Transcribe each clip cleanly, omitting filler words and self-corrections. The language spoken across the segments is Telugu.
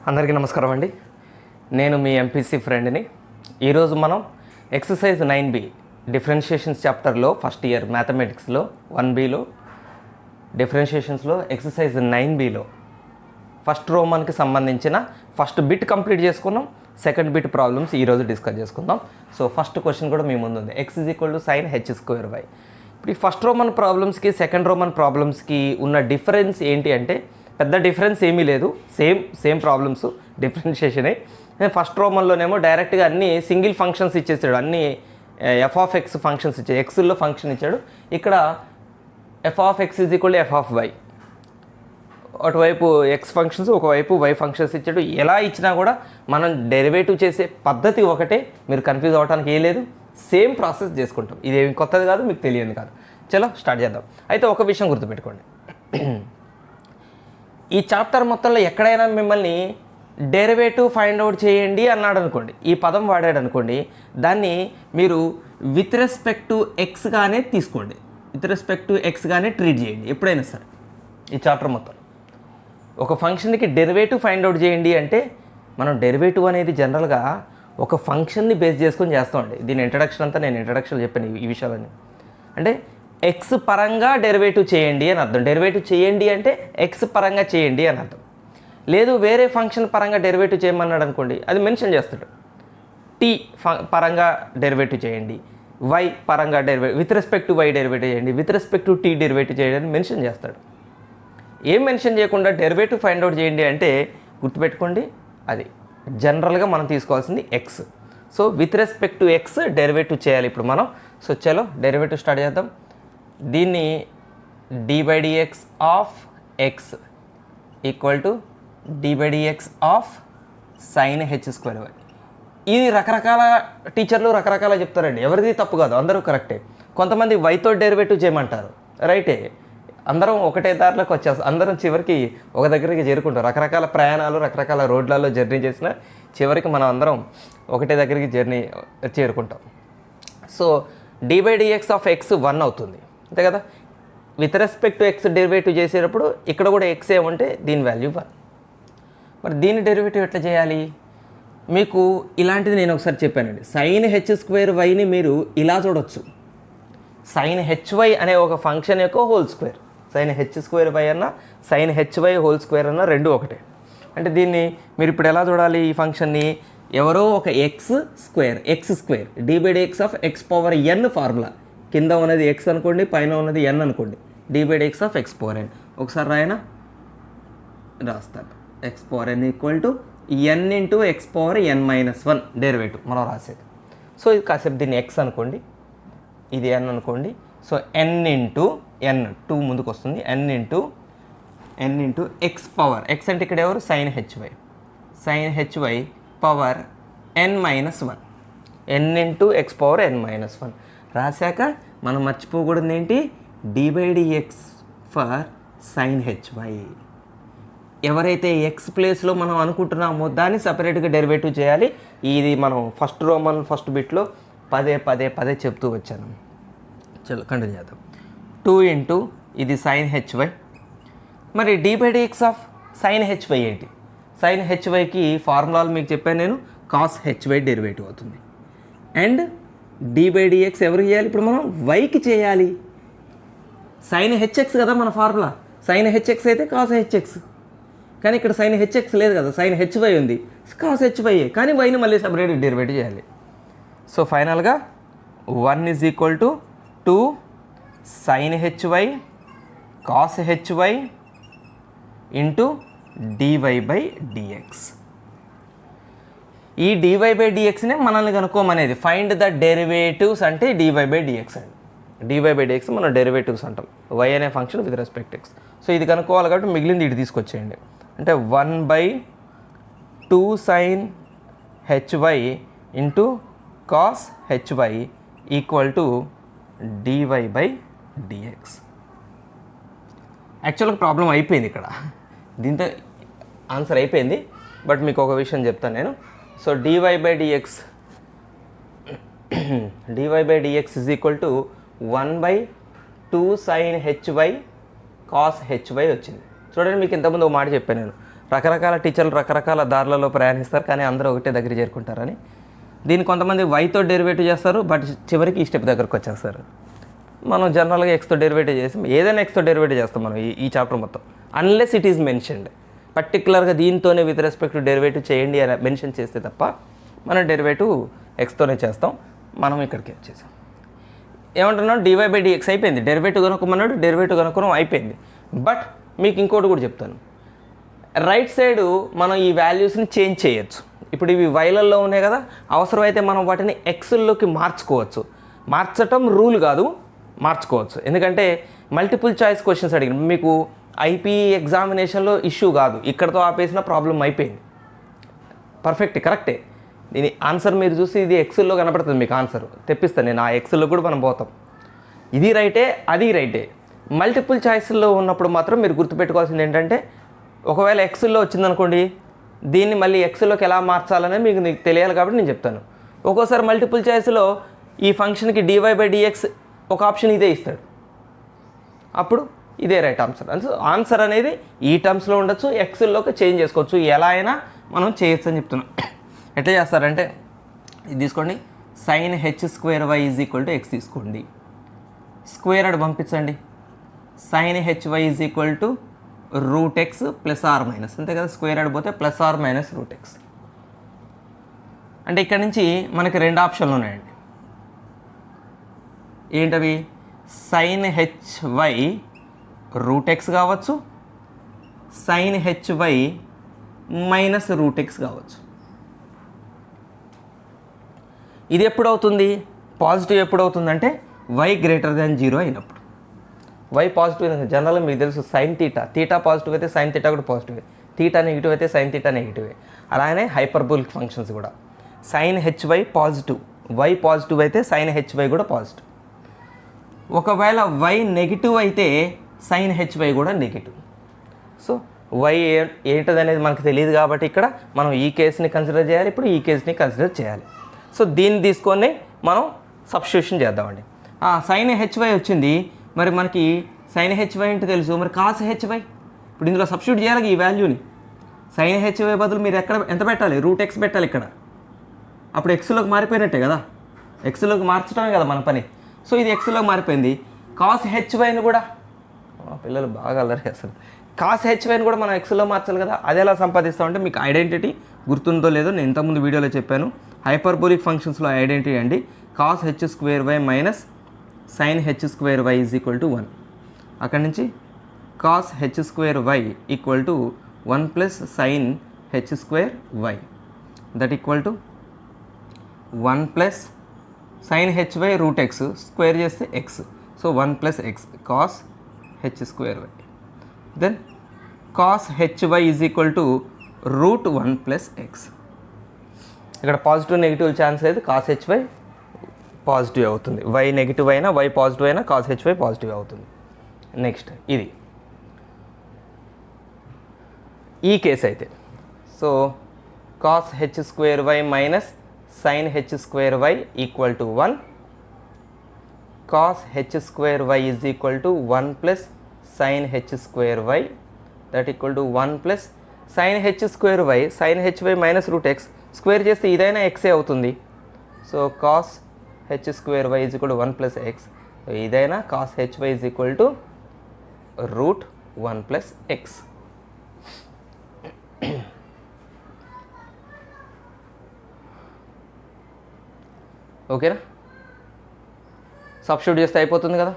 అందరికీ నమస్కారం అండి. నేను మీ ఎంపీసీ ఫ్రెండ్ని. ఈరోజు మనం ఎక్సర్సైజ్ 9B డిఫరెన్షియేషన్స్ చాప్టర్లో ఫస్ట్ ఇయర్ మ్యాథమెటిక్స్లో 1Bలో డిఫరెన్షియేషన్స్లో ఎక్సర్సైజ్ 9Bలో ఫస్ట్ రోమన్కి సంబంధించిన ఫస్ట్ బిట్ కంప్లీట్ చేసుకున్నాం. సెకండ్ బిట్ ప్రాబ్లమ్స్ ఈరోజు డిస్కస్ చేసుకుందాం. సో ఫస్ట్ క్వశ్చన్ కూడా మీ ముందు ఉంది. x = sin h²y. ఇప్పుడు ఈ ఫస్ట్ రోమన్ ప్రాబ్లమ్స్కి సెకండ్ రోమన్ ప్రాబ్లమ్స్కి ఉన్న డిఫరెన్స్ ఏంటి అంటే పెద్ద డిఫరెన్స్ ఏమీ లేదు. సేమ్ ప్రాబ్లమ్స్, డిఫరెన్షియేషనే. ఫస్ట్ రోమన్లోనేమో డైరెక్ట్గా అన్ని సింగిల్ ఫంక్షన్స్ ఇచ్చేసాడు, అన్ని f(x) ఫంక్షన్స్ ఇచ్చాడు, ఎక్స్లో ఫంక్షన్ ఇచ్చాడు. ఇక్కడ f(x) = f(y). ఒకవైపు ఎక్స్ ఫంక్షన్స్, ఒకవైపు వై ఫంక్షన్స్ ఇచ్చాడు. ఎలా ఇచ్చినా కూడా మనం డెరివేటివ్ చేసే పద్ధతి ఒకటే, మీరు కన్ఫ్యూజ్ అవ్వడానికి ఏం లేదు. సేమ్ ప్రాసెస్ చేసుకుంటాం. ఇదేమి కొత్తది కాదు, మీకు తెలియదు కాదు. చలో స్టార్ట్ చేద్దాం. అయితే ఒక విషయం గుర్తుపెట్టుకోండి, ఈ చాప్టర్ మొత్తంలో ఎక్కడైనా మిమ్మల్ని డెరివేటివ్ ఫైండ్ అవుట్ చేయండి అన్నాడు అనుకోండి, ఈ పదం వాడాడు అనుకోండి, దాన్ని మీరు విత్ రెస్పెక్ట్ టు ఎక్స్గానే తీసుకోండి, విత్ రెస్పెక్ట్ టు ఎక్స్గానే ట్రీట్ చేయండి ఎప్పుడైనా సరే. ఈ చాప్టర్ మొత్తం ఒక ఫంక్షన్కి డెరివేటివ్ ఫైండ్ అవుట్ చేయండి అంటే మనం డెరివేటివ్ అనేది జనరల్గా ఒక ఫంక్షన్ని బేస్ చేసుకొని చేస్తామండి. దీని ఇంట్రడక్షన్ అంతా నేను ఇంట్రడక్షన్లో చెప్పాను ఈ విషయాలన్నీ. అంటే ఎక్స్ పరంగా డెరివేటివ్ చేయండి అని అర్థం. డెరివేటివ్ చేయండి అంటే ఎక్స్ పరంగా చేయండి అని అర్థం. లేదు వేరే ఫంక్షన్ పరంగా డెరివేటివ్ చేయమన్నాడు అనుకోండి, అది మెన్షన్ చేస్తాడు. టీ పరంగా డెరివేటివ్ చేయండి, వై పరంగా derivative, with respect to y derivative చేయండి, with respect to t derivative చేయండి అని మెన్షన్ చేస్తాడు. ఏం మెన్షన్ చేయకుండా డెరివేటివ్ ఫైండ్ అవుట్ చేయండి అంటే గుర్తుపెట్టుకోండి, అది జనరల్గా మనం తీసుకోవాల్సింది X. So with respect to x derivative చేయాలి ఇప్పుడు మనం. సో చలో డెరివేటివ్ స్టార్ట్ చేద్దాం. దీన్ని d/dx of X equal to d/dx of sin h²y. ఇది రకరకాల టీచర్లు రకరకాల చెప్తారండి, ఎవరిది తప్పు కాదు, అందరూ కరెక్టే. కొంతమంది వైతో డెరివేటివ్ చేయమంటారు, రైటే. అందరం ఒకటే దారిలోకి వచ్చేస్తాం, అందరం చివరికి ఒక దగ్గరికి చేరుకుంటాం. రకరకాల ప్రయాణాలు, రకరకాల రోడ్లలో జర్నీ చేసిన చివరికి మనం అందరం ఒకటే దగ్గరికి జర్నీ చేరుకుంటాం. సో d/dx ఆఫ్ ఎక్స్ 1 అవుతుంది, అంతే కదా. With respect to x derivative చేసేటప్పుడు ఇక్కడ కూడా ఎక్స్ ఏమంటే దీని వాల్యూ 1. మరి దీని డెరివేటివ్ ఎట్లా చేయాలి? మీకు ఇలాంటిది నేను ఒకసారి చెప్పానండి. sin h²yని మీరు ఇలా చూడొచ్చు, sin hy అనే ఒక ఫంక్షన్ యొక్క హోల్ స్క్వేర్. sin h²y అన్న sin hy² అన్న రెండు ఒకటే. అంటే దీన్ని మీరు ఇప్పుడు ఎలా చూడాలి? ఈ ఫంక్షన్ని ఎవరో ఒక X square d/dx of x⁴n formula. కింద ఉన్నది ఎక్స్ అనుకోండి, పైన ఉన్నది ఎన్ అనుకోండి, d/dx ఆఫ్ x⁴n. ఒకసారి రాస్తాను, x⁴n equal to n into x⁴n-1 derivative మనం రాసేది. సో ఇది కాసేపు దీన్ని ఎక్స్ అనుకోండి, ఇది n అనుకోండి. సో n ఇంటూ n 2 ముందుకు వస్తుంది, n into x power, x అంటే ఇక్కడ ఎవరు? sin hy power n-1, n into x⁴n-1 రాశాక మనం మర్చిపోకూడదు ఏంటి? d/dx for sin hy. ఎవరైతే ఎక్స్ ప్లేస్లో మనం అనుకుంటున్నామో దాన్ని సపరేట్గా డెరివేటివ్ చేయాలి. ఇది మనం ఫస్ట్ రోమన్ ఫస్ట్ బిట్లో పదే చెప్తూ వచ్చాను. చలో కంటిన్యూ చేద్దాం. 2 ఇంటూ ఇది sin hy. మరి d/dx ఆఫ్ sin hy ఏంటి? sin hyకి ఫార్ములాలు మీకు చెప్పాను నేను, cos hy డెరివేటివ్ అవుతుంది. అండ్ d/dx ఎవరికి చేయాలి? ఇప్పుడు మనం వైకి చేయాలి. sin hx కదా మన ఫార్ములా, sin hx అయితే cos hx. కానీ ఇక్కడ sin hx లేదు కదా, sin hy ఉంది, cos hy. కానీ వైని మళ్ళీ సపరేట్ డెరివేటివ్ చేయాలి. సో ఫైనల్గా 1 = 2 sin hy cos hy into dy/dx. ఈ dy/dxనే మనల్ని కనుక్కోమనేది. ఫైండ్ ద డెరివేటివ్స్ అంటే dy/dx అండి. dy/dx మనం డెరివేటివ్స్ అంటాం, y అనే function with respect X. So ఇది కనుక్కోవాలి కాబట్టి మిగిలింది ఇటు తీసుకొచ్చేయండి. అంటే 1/2 sin hy into cos hy equal to dy/dx. యాక్చువల్గా ప్రాబ్లం అయిపోయింది ఇక్కడ, దీంతో ఆన్సర్ అయిపోయింది. బట్ మీకు ఒక విషయం చెప్తాను నేను. So dy/dx is equal to 1/2 sin hy cos hy వచ్చింది. చూడండి, మీకు ఇంతకుముందు ఒక మాట చెప్పాను నేను, రకరకాల టీచర్లు రకరకాల దారులలో ప్రయాణిస్తారు, కానీ అందరూ ఒకటే దగ్గర చేరుకుంటారని. దీన్ని కొంతమంది వైతో డెరివేటివ్ చేస్తారు, బట్ చివరికి ఈ స్టెప్ దగ్గరకు వచ్చేస్తారు. మనం జనరల్గా ఎక్స్తో డెరివేటివ్ చేసి ఏదైనా ఎక్స్తో డెరివేటివ్ చేస్తాం మనం ఈ చాప్టర్ మొత్తం, అన్లెస్ ఇట్ ఈజ్ మెన్షన్డ్. పర్టికులర్గా దీంతోనే విత్ రెస్పెక్ట్ టు డెరివేటివ్ చేయండి అని మెన్షన్ చేస్తే తప్ప మనం డెరివేటివ్ ఎక్స్తోనే చేస్తాం. మనం ఇక్కడికి వచ్చేసాం. ఏమంటున్నాం, dy/dx అయిపోయింది. డెరివేటివ్ కనుక్కోమన్నాడు, డెరివేటివ్ కనుక్కోవడం అయిపోయింది. బట్ మీకు ఇంకోటి కూడా చెప్తాను, రైట్ సైడు మనం ఈ వాల్యూస్ని చేంజ్ చేయొచ్చు. ఇప్పుడు ఇవి వైలల్లో ఉన్నాయి కదా, అవసరమైతే మనం వాటిని ఎక్స్లోకి మార్చుకోవచ్చు. మార్చటం రూల్ కాదు, మార్చుకోవచ్చు. ఎందుకంటే మల్టిపుల్ చాయిస్ క్వశ్చన్స్ అడిగిన మీకు ఐపీ ఎగ్జామినేషన్లో ఇష్యూ కాదు, ఇక్కడతో ఆపేసిన ప్రాబ్లం అయిపోయింది. పర్ఫెక్ట్, కరెక్టే. దీని ఆన్సర్ మీరు చూసి ఇది ఎక్సెల్లో కనపడుతుంది, మీకు ఆన్సర్ తెప్పిస్తాను నేను. ఆ ఎక్సెల్లో కూడా మనం పోతాం. ఇది రైటే, అది రైటే. మల్టిపుల్ చాయిస్లో ఉన్నప్పుడు మాత్రం మీరు గుర్తుపెట్టుకోవాల్సింది ఏంటంటే, ఒకవేళ ఎక్సెల్లో వచ్చిందనుకోండి, దీన్ని మళ్ళీ ఎక్సెల్లోకి ఎలా మార్చాలనేది మీకు తెలియాలి కాబట్టి నేను చెప్తాను. ఒక్కోసారి మల్టిపుల్ చాయిస్లో ఈ ఫంక్షన్కి dy/dx ఒక ఆప్షన్ ఇదే ఇస్తాడు, అప్పుడు ఇదే రైట్ ఆన్సర్. ఆన్సర్ అనేది ఈ టర్మ్స్లో ఉండొచ్చు, ఎక్సెల్లోకి చేంజ్ చేసుకోవచ్చు, ఎలా అయినా మనం చేయొచ్చు అని చెప్తున్నాం. ఎట్లా చేస్తారంటే ఇది తీసుకోండి, sin h² y = x తీసుకోండి, స్క్వేర్ అడ్ పంపించండి. sin hy = √x +r- అంతే కదా, స్క్వేర్ అడ్ పోతే +r - √x. అంటే ఇక్కడ నుంచి మనకి రెండు ఆప్షన్లు ఉన్నాయండి. ఏంటవి, sin hy √x కావచ్చు, sin hy -√x కావచ్చు. ఇది ఎప్పుడు అవుతుంది, పాజిటివ్ ఎప్పుడు అవుతుందంటే y > 0 అయినప్పుడు. y పాజిటివ్ జనరల్గా మీకు తెలుసు, సైన్ తీటా పాజిటివ్ అయితే సైన్ తీటా కూడా పాజిటివే, తీటా నెగిటివ్ అయితే సైన్ తీటా నెగిటివే. అలానే హైపర్బోలిక్ ఫంక్షన్స్ కూడా sin hy positive, y positive అయితే sin hy కూడా పాజిటివ్. ఒకవేళ y నెగిటివ్ అయితే sin hy కూడా నెగిటివ్. సో y ఏంటనేది మనకు తెలియదు కాబట్టి ఇక్కడ మనం ఈ కేసుని కన్సిడర్ చేయాలి, ఇప్పుడు ఈ కేసుని కన్సిడర్ చేయాలి. సో దీన్ని తీసుకొని మనం సబ్స్టిట్యూషన్ చేద్దామండి. sin hy వచ్చింది, మరి మనకి sin hy ఏంటి తెలుసు, మరి cos hy ఇప్పుడు ఇందులో సబ్స్టిట్యూట్ చేయాలి ఈ వాల్యూని. sin hy బదులు మీరు ఎంత పెట్టాలి, √x పెట్టాలి ఇక్కడ. అప్పుడు ఎక్స్లోకి మారిపోయినట్టే కదా, ఎక్స్లోకి మార్చడమే కదా మన పని. సో ఇది ఎక్స్లోకి మారిపోయింది. cos hyని కూడా, పిల్లలు బాగా అల్లరి చేస్తారు, cos hyని కూడా మనం ఎక్స్లో మార్చాలి కదా. అది ఎలా సంపాదిస్తామంటే, మీకు ఐడెంటిటీ గుర్తుందో లేదో నేను ఇంతకుముందు వీడియోలో చెప్పాను. హైపర్బోలిక్ ఫంక్షన్స్లో ఐడెంటిటీ అండి, cos h² y sin h² y = 1. అక్కడి నుంచి cos h² y = 1 + sin h² y, that equal to 1 + sin hy √x, square చేస్తే x, so 1 + x cos h² y. Then cos hy = √1 + x. ఇక్కడ పాజిటివ్ నెగిటివ్ ఛాన్స్ లేదు, cos hy పాజిటివ్ అవుతుంది. y నెగిటివ్ అయినా y పాజిటివ్ అయినా cos hy పాజిటివ్ అవుతుంది. నెక్స్ట్ ఇది ఈ కేసు అయితే, so cos h² y sin h² y = 1, cos h² y = 1 + sin h² y, that equal to 1 + sin h² y, sin hy -√x, square చేస్తే ఇదైనా ఎక్సే అవుతుంది. So cos h² y = 1 + x, ఇదైనా cos hy = √1 + x. ఓకేనా, సబ్స్టిట్యూట్ చేస్తే అయిపోతుంది కదా.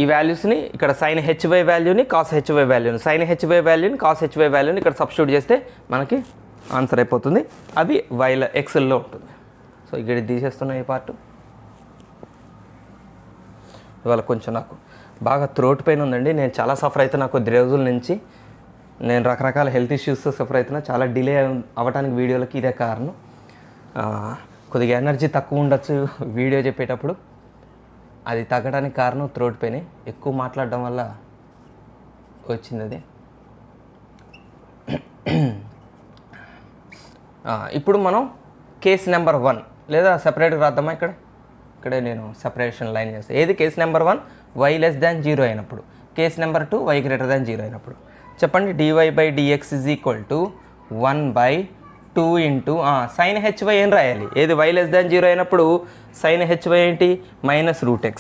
ఈ వాల్యూస్ని ఇక్కడ sin hy వాల్యూని cos hy వాల్యూని, sin hy వాల్యూని cos hy వాల్యూని ఇక్కడ సబ్స్టిట్యూట్ చేస్తే మనకి ఆన్సర్ అయిపోతుంది. అది ఎక్సెల్లో ఉంటుంది. సో ఇక్కడ తీసేస్తున్నా ఈ పార్ట్. ఇవాళ కొంచెం నాకు బాగా థ్రోట్ పెయిన్ ఉందండి, నేను చాలా సఫర్ అవుతున్నా కొద్ది రోజుల నుంచి. నేను రకరకాల హెల్త్ ఇష్యూస్తో సఫర్ అవుతున్నా, చాలా డిలే అవ్వడానికి వీడియోలకి ఇదే కారణం. కొద్దిగా ఎనర్జీ తక్కువ ఉండొచ్చు వీడియో చెప్పేటప్పుడు, అది తగ్గడానికి కారణం థ్రోట్ పెయిన్. ఎక్కువ మాట్లాడడం వల్ల వచ్చింది అది. ఇప్పుడు మనం కేస్ నెంబర్ 1 లేదా సెపరేట్గా రాద్దామా. ఇక్కడే నేను సెపరేషన్ లైన్ చేస్తాను. ఏది కేస్ నెంబర్ 1 y <0 అయినప్పుడు, కేస్ నెంబర్ 2 y > 0 అయినప్పుడు. చెప్పండి. dy/dx is equal to 1/2 into sine HY ఏం రాయాలి, ఏది y<0 అయినప్పుడు సైన్ హెచ్వై ఏంటి -√x.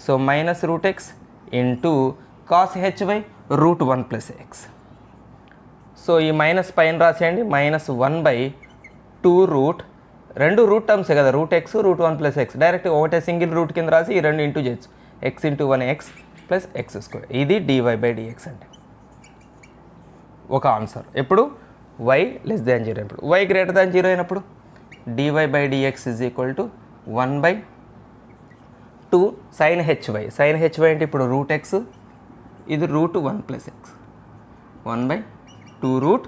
So -√x into cos HY √1 + x. So ఈ మైనస్ పైన రాసేయండి, -1/2 రెండు రూట్ టర్మ్సే కదా, √x √1 + x. డైరెక్ట్గా ఒకటే సింగిల్ రూట్ కింద రాసి ఈ రెండు ఇంటూ చేయొచ్చు, x × 1x + x². ఇది dy/dx అంటే ఒక ఆన్సర్. ఎప్పుడు y 0 అయినప్పుడు. y 0 అయినప్పుడు dy/dx is equal to 1/2 sine h y. Sine h y అంటే ఇప్పుడు √x, ఇది √1 + x, 1/2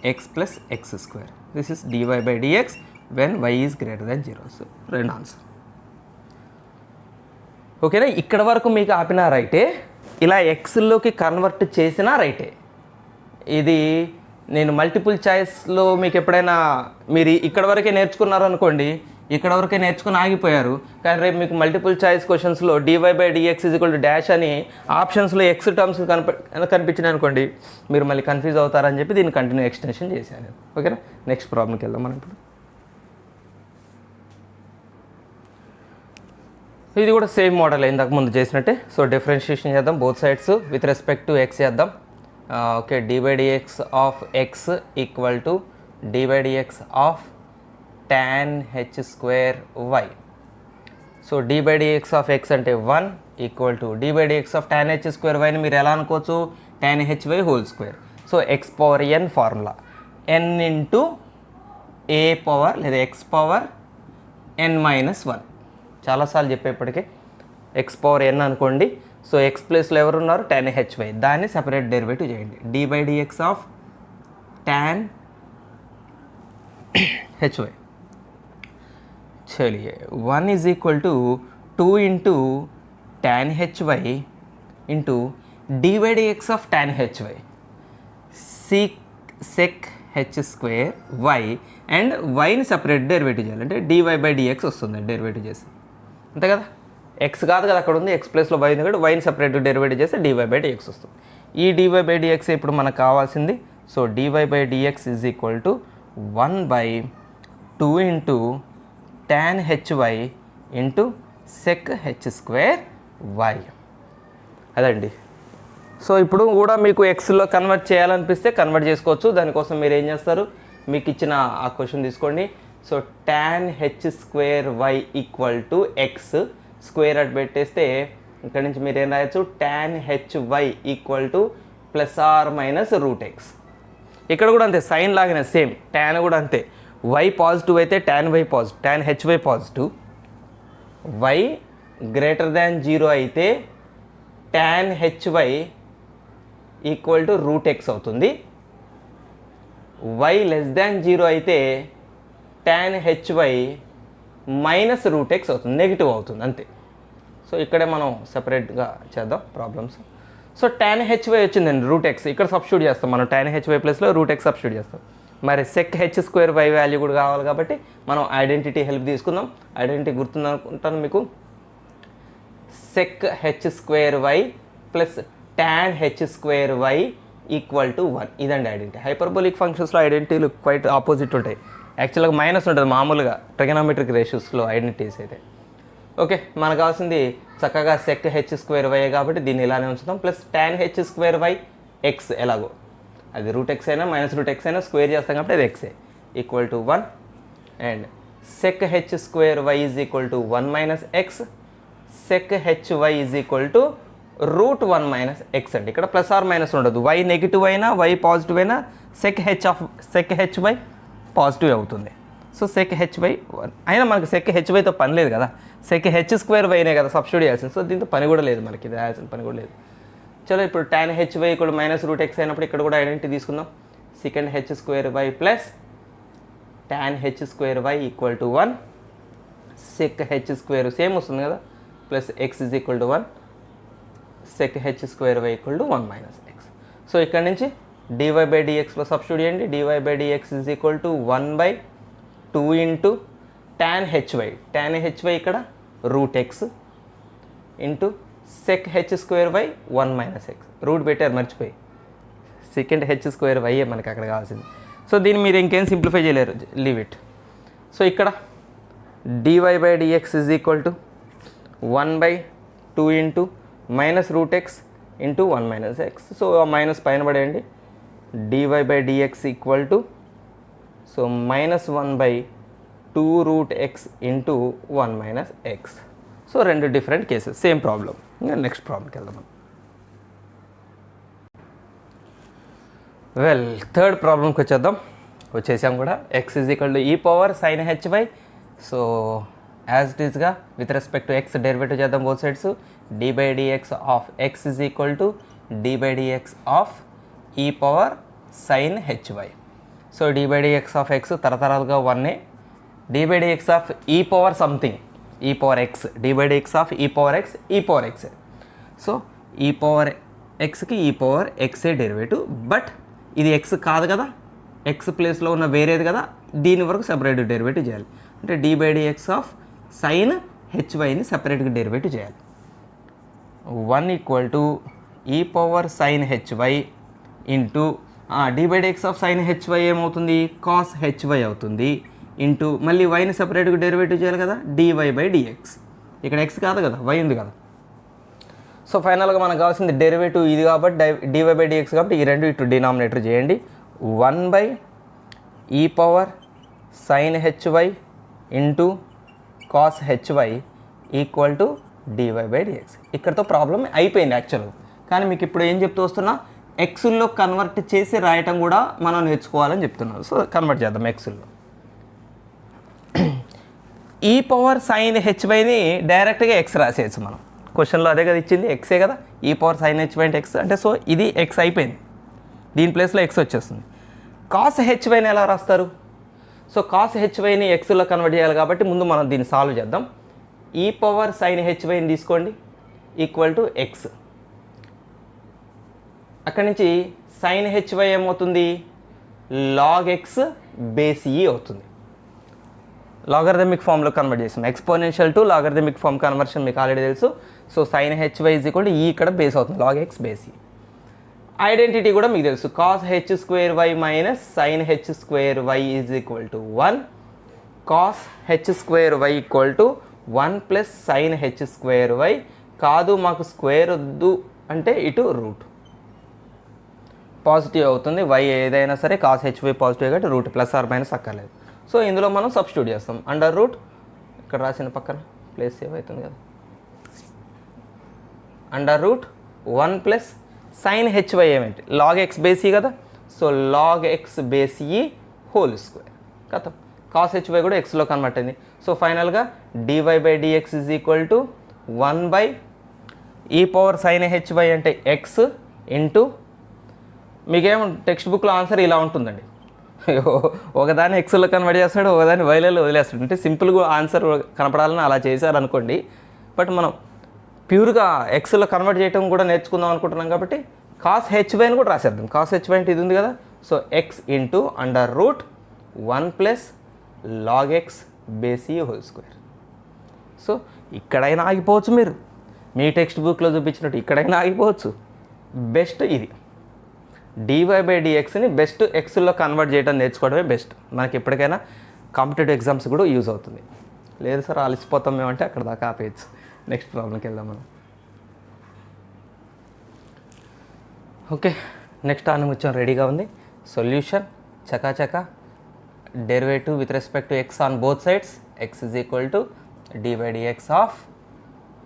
√x + x². This is dy/dx when y is >0. So రెండు ఆన్సర్. ఓకేనా, ఇక్కడ వరకు మీకు ఆపిన రైటే, ఇలా ఎక్స్లోకి కన్వర్ట్ చేసినా రైటే. ఇది నేను మల్టిపుల్ చాయిస్లో మీకు ఎప్పుడైనా మీరు ఇక్కడ వరకే నేర్చుకున్నారు అనుకోండి, ఇక్కడ వరకే నేర్చుకుని ఆగిపోయారు. కానీ రేపు మీకు మల్టిపుల్ చాయిస్ క్వశ్చన్స్లో dy/dx = డాష్ అని ఆప్షన్స్లో ఎక్స్ టర్మ్స్ కనిపించినాయి అనుకోండి, మీరు మళ్ళీ కన్ఫ్యూజ్ అవుతారని చెప్పి దీన్ని కంటిన్యూ ఎక్స్టెన్షన్ చేశాను. ఓకేనా, నెక్స్ట్ ప్రాబ్లంకి వెళ్దాం మనం ఇప్పుడు. ఇది కూడా సేమ్ మోడల్ ఇంతకు ముందు చేసినట్టే. సో డిఫరెన్షియేషన్ చేద్దాం, both sides with respect to x చేద్దాం. Okay, dy/dx of x equal to dy/dx of tan h²y. So dy/dx of x అంటే 1 equal to dy/dx of tan h²yని మీరు ఎలా అనుకోవచ్చు, tan hy². So x⁴n formula, n into a power లేదా x⁴n-1. చాలాసార్లు చెప్పేప్పటికే x⁴n అనుకోండి. సో ఎక్స్ ప్లేస్లో ఎవరున్నారు, tan hy. దాన్ని సపరేట్ డెరివేటివ్ చేయండి, dy/dx ఆఫ్ tan hy. చలియే 1 is equal to 2 into tan hy into dy/dx of tan hy sec h²y and వైని సపరేట్ డెరివేటివ్ చేయాలి, అంటే dy/dx వస్తుంది డెరివేటివ్ చేసి, అంతే కదా. ఎక్స్ కాదు కదా అక్కడ ఉంది, ఎక్స్ ప్లేస్లో వై ఉంది కదా, వైని సపరేట్ డెరివేటివ్ చేస్తే dy/dx వస్తుంది. ఈ dy/dx ఇప్పుడు మనకు కావాల్సింది. So dy/dx is equal to 1/2 into tan hy into sec h²y. అదండి. సో ఇప్పుడు కూడా మీకు ఎక్స్లో కన్వర్ట్ చేయాలనిపిస్తే కన్వర్ట్ చేసుకోవచ్చు. దానికోసం మీరు ఏం చేస్తారు, మీకు ఇచ్చిన ఆ క్వశ్చన్ తీసుకోండి. So tan h²y equal to X square at పెట్టేస్తే ఇక్కడ నుంచి మీరు ఏం రాయొచ్చు, tan hy equal to +or-√x. ఇక్కడ కూడా అంతే, సైన్ లాగానే సేమ్, tan కూడా అంతే. y పాజిటివ్ అయితే tan hy positive, tan hy positive. y > 0 అయితే tan hy equal to √x అవుతుంది. y <0 అయితే tan hy -√x అవుతుంది, నెగిటివ్ అవుతుంది, అంతే. సో ఇక్కడే మనం సెపరేట్గా చేద్దాం ప్రాబ్లమ్స్. సో tan hy వచ్చిందండి √x, ఇక్కడ సబ్స్టిట్యూట్ చేస్తాం మనం, tan hy ప్లస్లో √x సబ్స్టిట్యూట్ చేస్తాం. మరి sec h²y వాల్యూ కూడా కావాలి కాబట్టి మనం ఐడెంటిటీ హెల్ప్ తీసుకుందాం. ఐడెంటిటీ గుర్తుందనుకుంటాను మీకు, sec h²y plus tan h²y equal to 1. ఇదండి ఐడెంటిటీ. హైపర్బోలిక్ ఫంక్షన్స్లో ఐడెంటిటీలు క్వైట్ ఆపోజిట్ ఉంటాయి. యాక్చువల్గా మైనస్ ఉంటుంది మామూలుగా ట్రిగనోమెట్రిక్ రేషియోస్లో ఐడెంటిటీస్ అయితే. ఓకే, మనకు కావాల్సింది చక్కగా sec h²y కాబట్టి దీన్ని ఇలానే ఉంచుతాం. ప్లస్ tan h²y x ఎలాగో అది √x అయినా -√x అయినా స్క్వేర్ చేస్తాం కాబట్టి అది ఎక్సే equal to 1. And sec h²y is equal to 1 - x, sec hy is equal to √1 - x అండి. ఇక్కడ +or- ఉండదు. y నెగిటివ్ అయినా y పాజిటివ్ అయినా sec hy పాజిటివ్ అవుతుంది. సో sec hy అయినా మనకు sec hyతో పని లేదు కదా, sec h²yనే కదా సబ్స్టిట్యూట్ చేయాల్సింది. సో దీంతో పని కూడా లేదు, మనకి రాయాల్సిన పని కూడా లేదు. చలో ఇప్పుడు tan hy కూడా -√x అయినప్పుడు ఇక్కడ కూడా ఐడెంటిటీ తీసుకుందాం. sec h² plus tan h² equal to 1, sec h² same వస్తుంది కదా, plus x is equal to 1, sec h² equal to 1 - x. So ఇక్కడ నుంచి dy/dxలో సబ్స్టిట్యూట్ చేయండి. dy/dx is equal to 1/2 into tan hy, tan hy ఇక్కడ √x into sec h² 1 - x. Root పెట్టారు మర్చిపోయి, సెకండ్ హెచ్ స్క్వేర్ వైఏ మనకి అక్కడ కావాల్సింది. సో దీన్ని మీరు ఇంకేం సింప్లిఫై చేయలేరు, లీవ్ ఇట్. సో ఇక్కడ dy/dx is equal to 1/2 into -√x into 1 - x. So ఆ మైనస్ పైన పడేయండి. dy/dx equal to so -1/2√x into 1 - x. So రెండు డిఫరెంట్ కేసెస్, సేమ్ ప్రాబ్లం. ఇంకా నెక్స్ట్ ప్రాబ్లంకి వెళ్దాం. వెల్, థర్డ్ ప్రాబ్లంకి వచ్చేసాం కూడా. x is equal to e⁻sin hy. So as it ఈస్గా with respect to x derivative చేద్దాం both sides. d/dx of x is equal to d/dx of e⁻sin hy. So d/dx of x తరతరాలుగా 1, d/dx of e⁻ something e⁻x, d/dx of e⁻x. So e⁻xకి e⁻xే డెరివేటివ్, బట్ ఇది x కాదు కదా, x ప్లేస్లో ఉన్న వేరేది కదా, దీని వరకు సపరేట్ డెరివేటివ్ చేయాలి. అంటే d/dx ఆఫ్ sin hyని సపరేట్గా డెరివేటివ్ చేయాలి. 1 = e⁻sin hy into d/dx of sin hy ఏమవుతుంది, cos hy అవుతుంది, ఇంటూ మళ్ళీ వైని సపరేట్గా డెరివేటివ్ చేయాలి కదా, dy/dx. ఇక్కడ x కాదు కదా, y ఉంది కదా. సో ఫైనల్గా మనకు కావాల్సింది డెరివేటివ్ ఇది కాబట్టి dy/dx కాబట్టి ఈ రెండు ఇటు డినామినేటర్ చేయండి. 1/e⁻sin hy into cos hy equal to dy/dx. ఇక్కడతో ప్రాబ్లం అయిపోయింది యాక్చువల్గా. కానీ మీకు ఇప్పుడు ఏం చెప్తూ వస్తున్నా, ఎక్స్లో కన్వర్ట్ చేసి రాయటం కూడా మనం నేర్చుకోవాలని చెప్తున్నాను. సో కన్వర్ట్ చేద్దాం ఎక్స్లో. e⁻sin hyని డైరెక్ట్గా x రాసేయచ్చు మనం. క్వశ్చన్లో అదే కదా ఇచ్చింది, ఎక్సే కదా, e⁻sin hy అంటే x. అంటే సో ఇది x అయిపోయింది, దీని ప్లేస్లో x వచ్చేస్తుంది. cos hyని ఎలా రాస్తారు? సో cos hyని xలో కన్వర్ట్ చేయాలి కాబట్టి ముందు మనం దీన్ని సాల్వ్ చేద్దాం. e⁻sin hyని తీసుకోండి ఈక్వల్ టు x. అక్కడి నుంచి sin hy ఏమవుతుంది, log x బేస్ e అవుతుంది. లాగరిథమిక్ ఫామ్లో కన్వర్ట్ చేసాం. Exponential to logarithmic form conversion మీకు ఆల్రెడీ తెలుసు. So sin hy is equal to ఈ ఇక్కడ బేస్ అవుతుంది, log x base e. Identity కూడా మీకు తెలుసు, cos h² minus sin h² is equal to 1, cos h² equal to 1 plus sin h². కాదు మాకు స్క్వేర్ వద్దు అంటే ఇటు రూట్ పాజిటివ్ అవుతుంది. y ఏదైనా సరే cos hy పాజిటివ్ కాబట్టి రూట్ ప్లస్ ఆర్ మైనస్ అక్కర్లేదు. సో ఇందులో మనం సబ్స్టిట్యూట్ చేస్తాం. అండర్ రూట్ ఇక్కడ రాసిన పక్కన ప్లేస్ సేవ్ అవుతుంది కదా, under root 1 plus sin hy ఏమేంటి, log x base ఈ కదా. సో log x బేస్ ఈ హోల్ స్క్వేర్ కథం. cos hy కూడా xలో కన్వర్ట్ అయింది. సో ఫైనల్గా dy/dx is equal to 1/e⁻sin hy అంటే x ఇంటూ మీకేమో టెక్స్ట్ బుక్లో ఆన్సర్ ఇలా ఉంటుందండి. ఒకదాన్ని ఎక్స్లో కన్వర్ట్ చేస్తాడు, ఒకదాన్ని వైలలో వదిలేస్తాడు. అంటే సింపుల్గా ఆన్సర్ కనపడాలని అలా చేశారు అనుకోండి. బట్ మనం ప్యూర్గా ఎక్స్లో కన్వర్ట్ చేయడం కూడా నేర్చుకుందాం అనుకుంటున్నాం కాబట్టి cos hyని కూడా రాసేద్దాం. cos hy అంటే ఇది ఉంది కదా. So x into under root 1 plus log x base ఈ హోల్ స్క్వేర్. సో ఇక్కడైనా ఆగిపోవచ్చు, మీరు మీ టెక్స్ట్ బుక్లో చూపించినట్టు ఇక్కడైనా ఆగిపోవచ్చు. బెస్ట్ ఇది, dy/dxని బెస్ట్ ఎక్స్లో కన్వర్ట్ చేయడం నేర్చుకోవడమే బెస్ట్. మనకి ఎప్పటికైనా కాంపిటేటివ్ ఎగ్జామ్స్ కూడా యూజ్ అవుతుంది. లేదు సార్ అలసిపోతాం మేమంటే అక్కడ దాకా ఆపేయచ్చు. నెక్స్ట్ ప్రాబ్లంకి వెళ్దాం మనం. ఓకే, నెక్స్ట్ ఆనిముత్యం రెడీగా ఉంది. సొల్యూషన్ చకాచకా. Derivative with respect to x on both sides. X is equal to dy/dx of,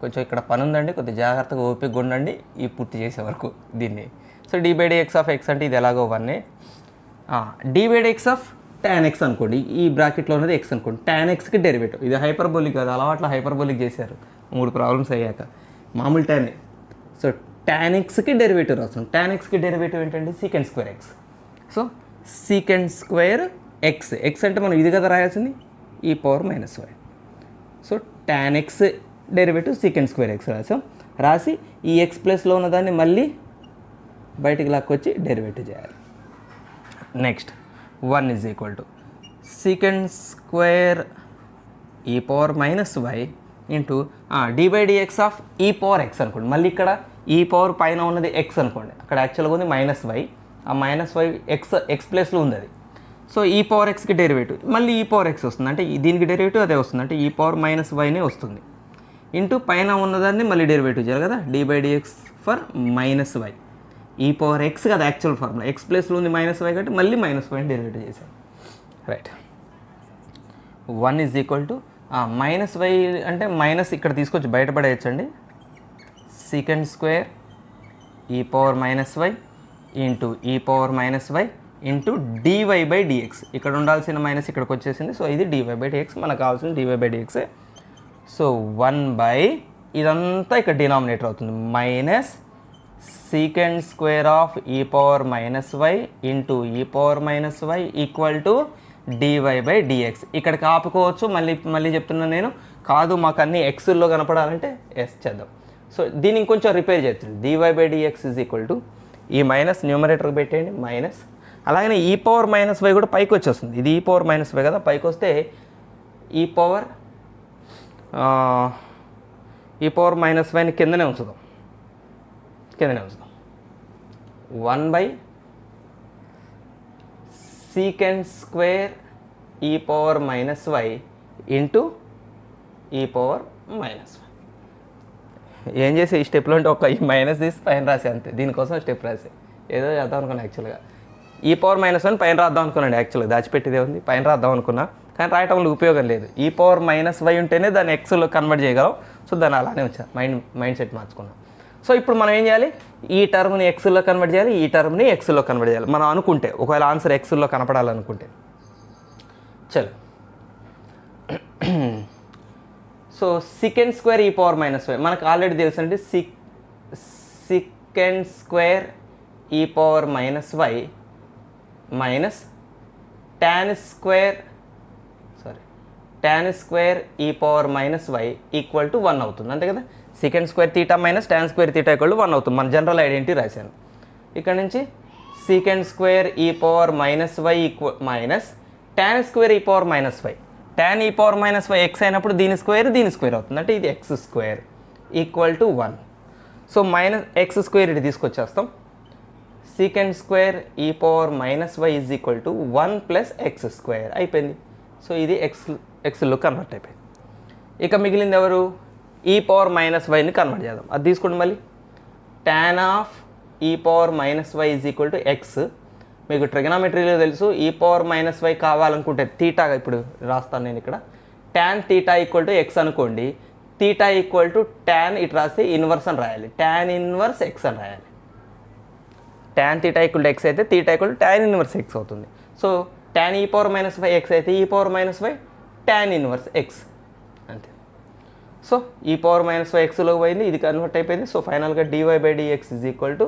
కొంచెం ఇక్కడ పని ఉందండి, కొద్దిగా జాగ్రత్తగా ఓపికగా ఉండండి ఈ పూర్తి చేసే వరకు దీన్ని. సో d/dx ఆఫ్ x అంటే ఇది ఎలాగో 1, d/dx ఆఫ్ tan x అనుకోండి, ఈ బ్రాకెట్లో ఉన్నది x అనుకోండి. tan xకి డెరివేటివ్, ఇది హైపర్బోలిక్ కాదు, అలవాట్లో హైపర్బోలిక్ చేశారు 3 ప్రాబ్లమ్స్ అయ్యాక. మామూలు tan. సో tan xకి డెరివేటివ్ రాస్తాం. tan xకి డెరివేటివ్ ఏంటంటే sec² x. So sec² x, x అంటే మనం ఇది కదా రాయాల్సింది, e⁻−y. So tan x derivative sec² x రాసాం. రాసి ఈ x ప్లస్లో ఉన్నదాన్ని మళ్ళీ బయటికి లాక్కొచ్చి డెరివేటివ్ చేయాలి. Next 1 is equal to sec² e⁻−y into d/dx of e⁻x అనుకోండి. మళ్ళీ ఇక్కడ ఈ పవర్ పైన ఉన్నది x అనుకోండి, అక్కడ యాక్చువల్గా ఉంది -y. ఆ -y ఎక్స్ ప్లేస్లో ఉంది అది. సో ఈ పవర్ ఎక్స్కి డెరివేటివ్ మళ్ళీ ఈ పవర్ ఎక్స్ వస్తుంది, అంటే దీనికి డెరివేటివ్ అదే వస్తుంది, అంటే ఈ పవర్ -yనే వస్తుంది. ఇంటూ పైన ఉన్నదాన్ని మళ్ళీ డెరివేటివ్ చేయాలి కదా, d/dx ఫర్ -y. ఈ పవర్ ఎక్స్ కదా యాక్చువల్ ఫార్ములా, ఎక్స్ ప్లేస్లో ఉంది -y కాబట్టి మళ్ళీ -y డెరివేటివ్ చేశాను. Right, 1 is equal to -y అంటే మైనస్ ఇక్కడ తీసుకొచ్చి బయటపడేయచ్చండి. సెకండ్ స్క్వేర్ ఈ పవర్ -y ఇంటూ ఈ పవర్ -y ఇంటూ dy/dx. ఇక్కడ ఉండాల్సిన మైనస్ ఇక్కడికి వచ్చేసింది, సో ఇది dy/dx, మనకు కావాల్సిన dy/dx. సో 1 ఇదంతా ఇక్కడ డినామినేటర్ అవుతుంది, మైనస్ సెకండ్ స్క్వేర్ ఆఫ్ ఈ పవర్ -y ఇంటూ ఈ power -y equal to dy/dx. ఇక్కడికి ఆపుకోవచ్చు, మళ్ళీ చెప్తున్నాను నేను, కాదు మాకు అన్ని ఎక్స్లో కనపడాలంటే ఎస్ చేద్దాం. సో దీన్ని ఇంకొంచెం రిపేర్ చేస్తుంది, dy/dx ఈజ్ ఈక్వల్ టు ఈ మైనస్ న్యూమరేటర్కి పెట్టేయండి మైనస్, అలాగనే ఈ పవర్ -y కూడా పైకి వచ్చేస్తుంది, ఇది ఈ పవర్ -y కదా, పైకి వస్తే ఈ పవర్ -yని కిందనే ఉంచుదాం. 1 సెకండ్ స్క్వేర్ ఈ పవర్ -y ఇంటూ ఈ పవర్ -y. ఏం చేసి ఈ స్టెప్లో అంటే ఒక ఈ మైనస్ తీసి పైన రాసే అంతే, దీనికోసం స్టెప్ రాసే, ఏదో చేద్దాం అనుకున్నాను యాక్చువల్గా. ఈ పవర్ -1 పైన రాద్దాం అనుకున్నాను యాక్చువల్గా, దాచిపెట్టేదే ఉంది, పైన రాద్దాం అనుకున్నా, కానీ రాయటంలో ఉపయోగం లేదు. ఈ పవర్ -y ఉంటేనే దాన్ని ఎక్స్లో కన్వర్ట్ చేయగలం, సో దాన్ని అలానే వచ్చా మైండ్ సెట్ మార్చుకున్నాం. సో ఇప్పుడు మనం ఏం చేయాలి, ఈ టర్మ్ని ఎక్స్లో కన్వర్ట్ చేయాలి, ఈ టర్మ్ని ఎక్స్లో కన్వర్ట్ చేయాలి మనం అనుకుంటే, ఒకవేళ ఆన్సర్ ఎక్స్లో కనపడాలనుకుంటే. చలో, సో సెకండ్ స్క్వేర్ ఈ పవర్ -y మనకు ఆల్రెడీ తెలుసు అండి, సెకండ్ స్క్వేర్ ఈ power -y minus tan square ఈ పవర్ -y ఈక్వల్ టు 1 అవుతుంది, అంతే కదా. Second square theta minus tan square theta equal to 1 అవుతుంది, మన జనరల్ ఐడెంటిటీ రాశాను. ఇక్కడ నుంచి సెకండ్ స్క్వేర్ ఈ power -y minus tan square ఈ పవర్ -y, tan ఈ పవర్ -y ఎక్స్ అయినప్పుడు దీని స్క్వేర్ అవుతుంది, అంటే ఇది x square equal to 1. So -x square ఇది తీసుకొచ్చేస్తాం, సెకండ్ స్క్వేర్ ఈ power -y is equal to 1 + x square అయిపోయింది. సో ఇది ఎక్స్లో కన్వర్ట్ అయిపోయింది. ఇక మిగిలింది ఎవరు, ఈ పవర్ -yని కన్వర్ట్ చేద్దాం, అది తీసుకోండి మళ్ళీ. tan ఆఫ్ ఈ power -y is equal to x. మీకు ట్రిగనామెట్రీలో తెలుసు, ఈ పవర్ -y కావాలనుకుంటే తీటా, ఇప్పుడు రాస్తాను నేను ఇక్కడ, tan theta equal to x అనుకోండి, తీటా ఈక్వల్ టు tan ఇటు రాస్తే ఇన్వర్స్ అని రాయాలి, tan ఇన్వర్స్ x అని రాయాలి. tan theta equal to x అయితే theta equal to tan inverse x అవుతుంది. సో tan ఈ పవర్ -y x అయితే ఈ power -y tan inverse x అంతే. సో ఈ పవర్ -y ఎక్స్లో పోయింది, ఇది కన్వర్ట్ అయిపోయింది. సో ఫైనల్గా dy/dx is equal to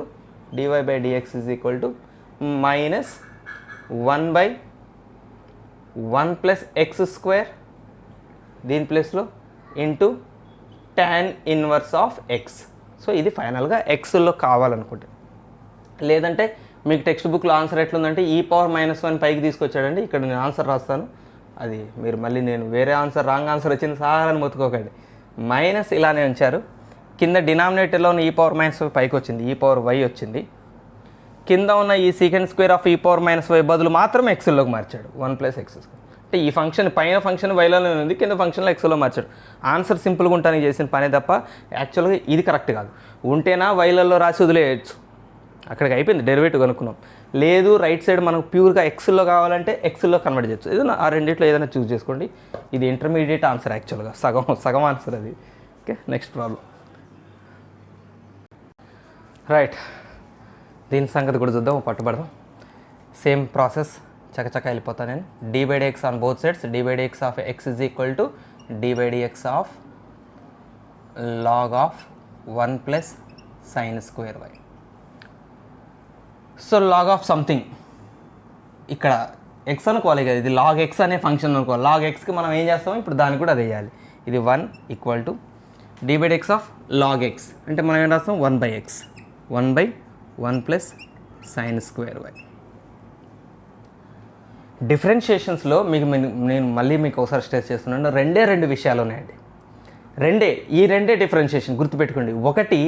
-1/1 + x square దీని ప్లేస్లో into tan inverse of x. So ఇది ఫైనల్గా ఎక్స్లో కావాలనుకుంటే. లేదంటే మీకు టెక్స్ట్ బుక్లో ఆన్సర్ ఎట్లుందంటే ఈ పవర్ -1 పైకి తీసుకొచ్చాడండి, ఇక్కడ నేను ఆన్సర్ రాస్తాను, అది మీరు మళ్ళీ నేను వేరే ఆన్సర్ రాంగ్ ఆన్సర్ వచ్చింది సార్ అని మొత్తుకోకండి, మైనస్ ఇలానే ఉంచారు. కింద డినామినేటర్లో ఉన్న ఈ పవర్ -y పైకి వచ్చింది, ఈ పవర్ y వచ్చింది, కింద ఉన్న ఈ సెకండ్ స్క్వేర్ ఆఫ్ ఈ పవర్ -y బదులు మాత్రం ఎక్స్లోకి మార్చాడు, 1 + x స్క్వేర్. అంటే ఈ ఫంక్షన్ పైన ఫంక్షన్ వైలోనే ఉంది, కింద ఫంక్షన్లో ఎక్స్లో మార్చాడు. ఆన్సర్ సింపుల్గా ఉంటానికి చేసిన పనే తప్ప యాక్చువల్గా ఇది కరెక్ట్ కాదు. ఉంటేనా వైలలో రాసి వదిలేయచ్చు, అక్కడికి అయిపోయింది, డెరివేటివ్ కనుక్కున్నాం. లేదు రైట్ సైడ్ మనకు ప్యూర్గా ఎక్స్లో కావాలంటే ఎక్స్లో కన్వర్ట్ చేయొచ్చు, ఏదైనా ఆ రెండిట్లో ఏదైనా చూస్ చేసుకోండి. ఇది ఇంటర్మీడియట్ ఆన్సర్ యాక్చువల్గా, సగం ఆన్సర్ అది. Okay, next problem. రైట్, దీని సంగతి కూడా చూద్దాం, పట్టుబడదాం. సేమ్ ప్రాసెస్, చకచక వెళ్ళిపోతాను నేను. d/dx on both sides, d/dx of x is equal to d/dx of log of 1 + sin square y. So log of something, ఇక్కడ ఎక్స్ అనుకోవాలి కదా, ఇది లాగ్ ఎక్స్ అనే ఫంక్షన్ అనుకోవాలి. లాగ్ ఎక్స్కి మనం ఏం చేస్తామో ఇప్పుడు దానికి కూడా అదే చేయాలి. ఇది 1 equal to d/dx of log x అంటే మనం ఏం రాస్తాం, 1/x, 1/1 + sin స్క్వేర్ y. డిఫరెన్షియేషన్స్లో నేను మళ్ళీ మీకు ఒకసారి స్ట్రెస్ చేస్తున్నాను, రెండు విషయాలు ఉన్నాయండి. రెండే డిఫరెన్షియేషన్ గుర్తుపెట్టుకోండి. ఒకటి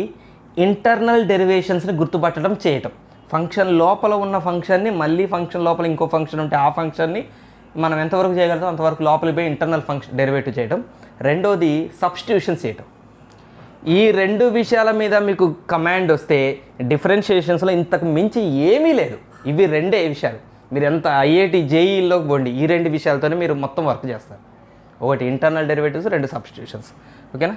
ఇంటర్నల్ డెరివేషన్స్ని గుర్తుపట్టడం చేయటం. ఫంక్షన్ లోపల ఉన్న ఫంక్షన్ని మళ్ళీ ఫంక్షన్ లోపల ఇంకో ఫంక్షన్ ఉంటే ఆ ఫంక్షన్ని మనం ఎంతవరకు చేయగలుగుతాం అంతవరకు లోపలికి పోయి ఇంటర్నల్ ఫంక్షన్ డెరివేటివ్ చేయడం. రెండోది సబ్స్టిట్యూషన్స్ చేయటం. ఈ రెండు విషయాల మీద మీకు కమాండ్ వస్తే డిఫరెన్షియేషన్స్లో ఇంతకు మించి ఏమీ లేదు. ఇవి రెండే విషయాలు. మీరు ఎంత ఐఐటి జేఈలోకి పోండి, ఈ రెండు విషయాలతోనే మీరు మొత్తం వర్క్ చేస్తారు. ఒకటి ఇంటర్నల్ డెరివేటివ్స్, రెండు సబ్స్టిట్యూషన్స్. ఓకేనా?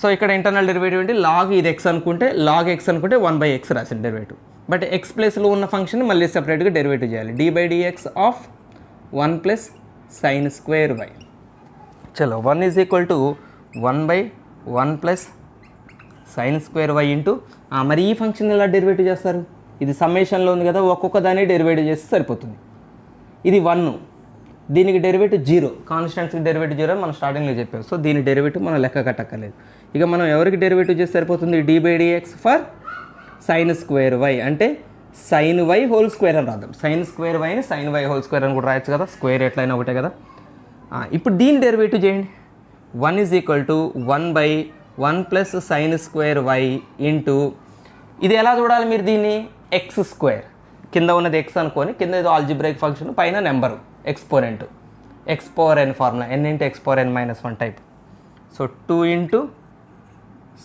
సో ఇక్కడ ఇంటర్నల్ డెరివేటివ్ అంటే లాగ్ ఇది ఎక్స్ అనుకుంటే లాగ్ ఎక్స్ అనుకుంటే 1/x రాసిన డెరివేటివ్. బట్ ఎక్స్ ప్లేస్లో ఉన్న ఫంక్షన్ మళ్ళీ సెపరేట్గా డెరివేటివ్ చేయాలి. d/dx of 1 + sin²y. చలో 1 = 1/1 + sin²y ఇంటూ మరి ఈ ఫంక్షన్ ఎలా డెరివేటివ్ చేస్తారు? ఇది సమ్మేషన్లో ఉంది కదా, ఒక్కొక్క దాన్ని డెరివేటివ్ చేస్తే సరిపోతుంది. ఇది 1, దీనికి డెరివేటివ్ 0, కాన్స్టెంట్స్కి డెరివేటివ్ 0 మనం స్టార్టింగ్లో చెప్పాం. సో దీని డెరివేటివ్ మనం లెక్క కట్టక్కర్లేదు. ఇక మనం ఎవరికి డెరివేటివ్ చేస్తే సరిపోతుంది? d/dx ఫర్ sin²y అంటే sin y హోల్ స్క్వేర్ అని రాద్దాం. sin²yని sin y హోల్ స్క్వేర్ అని కూడా రాయొచ్చు కదా, స్క్వేర్ ఎట్లయినా ఒకటే కదా. ఇప్పుడు దీని డెరివేటివ్ చేయండి. 1 = 1/1 + sin²y ఇంటూ ఇది ఎలా చూడాలి మీరు దీన్ని? x². కింద ఉన్నది x అనుకొని, కింద ఏదో ఆల్జిబ్రైక్ ఫంక్షన్, పైన number exponent, x⁴n formula, n × x⁴n - 1 type. So 2 ×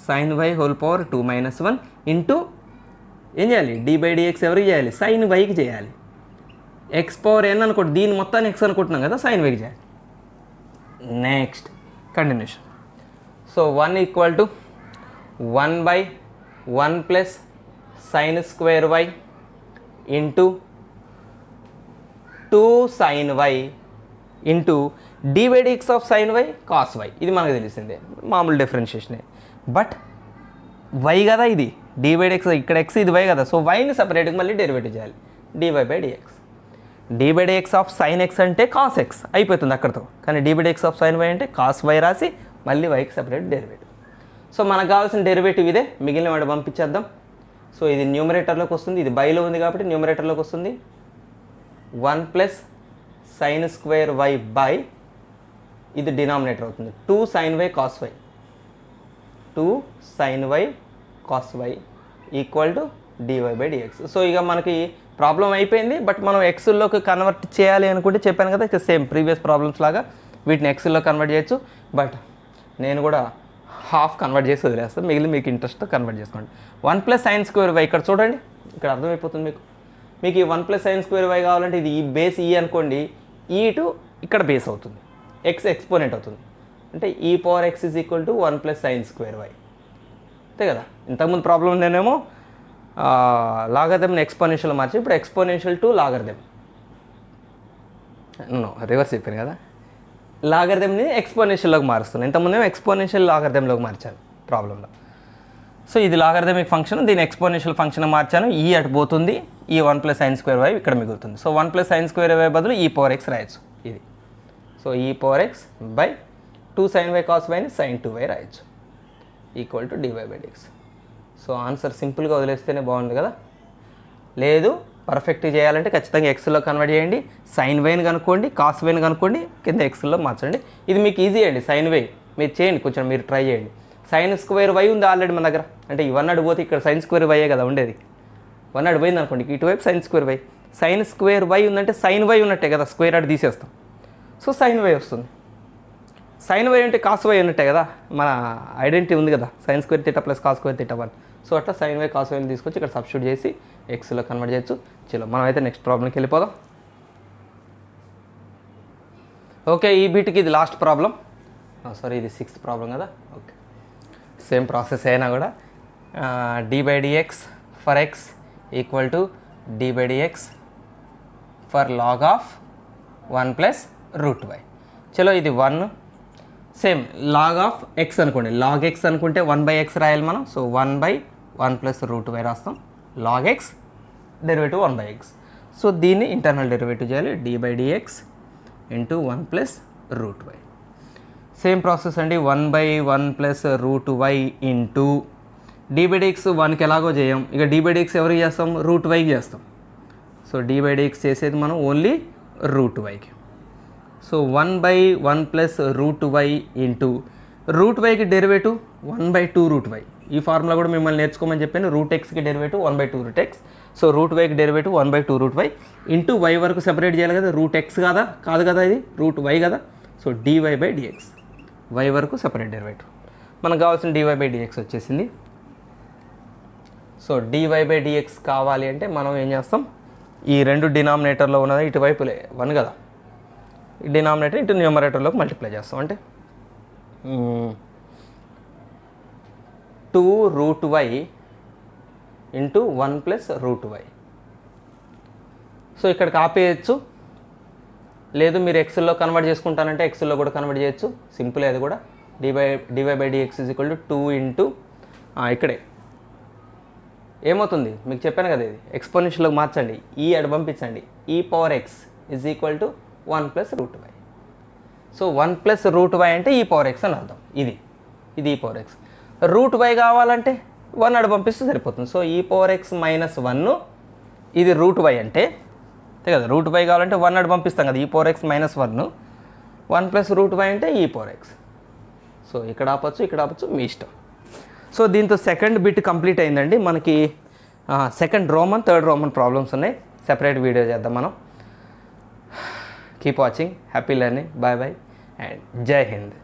sin y whole power 2 - 1 into ఏం చేయాలి? d/dx ఎవరికి చేయాలి? sin yకి చేయాలి. x⁴n అనుకోండి, దీని మొత్తాన్ని x అనుకుంటున్నాం కదా, sin yకి చేయాలి. Next continuation. So 1 = 1/1 + sin²y into 2 sin y into d/dx of sin y cos y. ఇది మనకు తెలిసిందే, మామూలు డిఫరెన్షియేషనే. బట్ y కదా ఇది, d/dx ఇక్కడ x, ఇది y కదా. సో yని సపరేట్గా మళ్ళీ డెరివేటివ్ చేయాలి. dy/dx. d/dx of sin x అంటే cos x అయిపోతుంది అక్కడితో. కానీ d/dx ఆఫ్ sin y అంటే cos y రాసి మళ్ళీ yకి సపరేట్ డెరివేటివ్. సో మనకు కావాల్సిన డెరివేటివ్ ఇదే, మిగిలిన వాడు పంపించేద్దాం. సో ఇది న్యూమరేటర్లోకి వస్తుంది, ఇది బైలో ఉంది కాబట్టి న్యూమరేటర్లోకి వస్తుంది. 1 + sin²y బై ఇది డినామినేటర్ అవుతుంది 2 sin y cos y. 2 sin y cos y = dy/dx. So ఇక మనకి ప్రాబ్లం అయిపోయింది. బట్ మనం ఎక్స్లోకి కన్వర్ట్ చేయాలి అనుకుంటే చెప్పాను కదా, ఇక సేమ్ ప్రీవియస్ ప్రాబ్లమ్స్ లాగా వీటిని ఎక్స్లో కన్వర్ట్ చేయొచ్చు. బట్ నేను కూడా హాఫ్ కన్వర్ట్ చేసి వదిలేస్తాను, మిగిలిన మీకు ఇంట్రెస్ట్తో కన్వర్ట్ చేసుకోండి. 1 + sin²y ఇక్కడ చూడండి, ఇక్కడ అర్థమైపోతుంది మీకు. మీకు ఈ 1 + sin²y కావాలంటే ఇది ఈ బేస్ ఈ అనుకోండి, ఈ టు ఇక్కడ బేస్ అవుతుంది, x ఎక్స్పోనెంట్ అవుతుంది. అంటే e⁴x = 1 + sin²y. అంతే కదా. ఇంతకుముందు ప్రాబ్లం నేనేమో లాగరిథంని ఎక్స్పోనెన్షియల్ మార్చి, ఇప్పుడు ఎక్స్పోనెన్షియల్ టు లాగరిథం, రివర్స్ చెప్పాను కదా, లాగరిథంని ఎక్స్పోనెన్షియల్లోకి మారుస్తున్నాను. ఇంతకుముందేమో ఎక్స్పోనెన్షియల్ లాగరిథంలోకి మార్చాను ప్రాబ్లంలో. సో ఇది లాగరిథమిక్ ఫంక్షన్, దీని ఎక్స్పోనెన్షియల్ ఫంక్షన్ మార్చాను. ఈ అటు పోతుంది, ఈ 1 + sin²y ఇక్కడ మిగులుతుంది. సో 1 + sin²y బదులు e⁴x రాయొచ్చు ఇది. So e⁴x by 2 sin y cos yని sin 2y రాయొచ్చు = dy/dx. సో ఆన్సర్ సింపుల్గా వదిలేస్తేనే బాగుంది కదా. లేదు పర్ఫెక్ట్ చేయాలంటే ఖచ్చితంగా ఎక్స్లో కన్వర్ట్ చేయండి. సైన్ వైని కనుక్కోండి, కాస్ వైని కనుక్కోండి, కింద ఎక్స్లో మార్చండి. ఇది మీకు ఈజీ అండి. సైన్ వై మీరు చేయండి, కొంచెం మీరు ట్రై చేయండి. sin² ఉంది ఆల్రెడీ మన దగ్గర, అంటే ఈ 1 అడిగిపోతే ఇక్కడ sin² కదా ఉండేది. 1 అడిపోయింది అనుకోండి, ఇటువైపు sin²y. sin² ఉందంటే sin y ఉన్నట్టే కదా, స్క్వేర్ అటు తీసేస్తాం. సో sin y వస్తుంది. sin y అంటే cos y ఉన్నట్టే కదా, మన ఐడెంటిటీ ఉంది కదా, sin² θ + cos² θ 1. సో అట్లా sin y cos yని తీసుకొచ్చి ఇక్కడ సబ్స్టిట్యూట్ చేసి ఎక్స్లో కన్వర్ట్ చేయొచ్చు. చలో మనం అయితే నెక్స్ట్ ప్రాబ్లంకి వెళ్ళిపోదాం. ఓకే, ఈ బీట్కి ఇది లాస్ట్ ప్రాబ్లం, సారీ ఇది 6th ప్రాబ్లం కదా. ఓకే, సేమ్ ప్రాసెస్ అయినా కూడా d/dx for x = d/dx for log of 1 + √y. చలో ఇది 1, సేమ్ log ఆఫ్ x అనుకోండి, log x అనుకుంటే 1/x రాయాలి మనం. సో 1/1 + √y రాస్తాం. log x derivative 1/x. So దీన్ని ఇంటర్నల్ డెరివేటివ్ చేయాలి, d/dx × 1 + √y. సేమ్ ప్రాసెస్ అండి, 1/1 + √y ఇంటూ d/dx 1కి ఎలాగో చేయం, ఇక d/dx ఎవరికి చేస్తాం, √yకి చేస్తాం. సో d/dx చేసేది మనం ఓన్లీ √yకి. సో 1/1 + √y ఇంటూ √yకి డెరివేటివ్ 1/2 √y. ఈ ఫార్ములా కూడా మిమ్మల్ని నేర్చుకోమని చెప్పాను. రూట్ ఎక్స్కి derivative 1/2 root x. So root వైకి derivative 1/2 root y into y వరకు సెపరేట్ చేయాలి కదా. రూట్ ఎక్స్ కాదా, కాదు కదా, ఇది రూట్ వై కదా. సో dy/dx, వై వరకు సెపరేట్ డెరివేటివ్. మనకు కావాల్సిన dy/dx వచ్చేసింది. సో dy/dx కావాలి అంటే మనం ఏం చేస్తాం, ఈ రెండు డినామినేటర్లో ఉన్నది ఇటువైపు 1 కదా, ఈ డినామినేటర్ ఇటు న్యూమరేటర్లోకి మల్టిప్లై చేస్తాం. అంటే 2 route y into 1 plus root why. So ఇక్కడికి ఆపేయచ్చు, లేదు మీరు ఎక్స్లో కన్వర్ట్ చేసుకుంటానంటే ఎక్స్లో కూడా కన్వర్ట్ చేయొచ్చు. సింపుల్ అది కూడా. dy/dx is equal to 2 into ఇక్కడే ఏమవుతుంది మీకు చెప్పాను కదా, ఇది ఎక్స్పోనెన్షియల్లోకి మార్చండి, ఈ అటు పంపించండి. ఈ power X is equal to 1 plus root why. So 1 plus root why అంటే ఈ పవర్ ఎక్స్ అని అర్థం. ఇది ఈ పవర్ ఎక్స్. రూట్ వై కావాలంటే 1 అటు పంపిస్తే సరిపోతుంది. సో ఈ పవర్ ఎక్స్ -1 ఇది రూట్ వై అంటే అంతే కదా. రూట్ వై కావాలంటే 1 అటు పంపిస్తాం కదా, ఈ power X -1, 1 plus root why అంటే ఈ పవర్ ఎక్స్. సో ఇక్కడ ఆపచ్చు, ఇక్కడ ఆపచ్చు, మీ ఇష్టం. సో దీంతో సెకండ్ బిట్ కంప్లీట్ అయిందండి. మనకి second roman, third roman problems ఉన్నాయి, సెపరేట్ వీడియో చేద్దాం మనం. Keep watching, happy learning, bye bye and Jai Hind.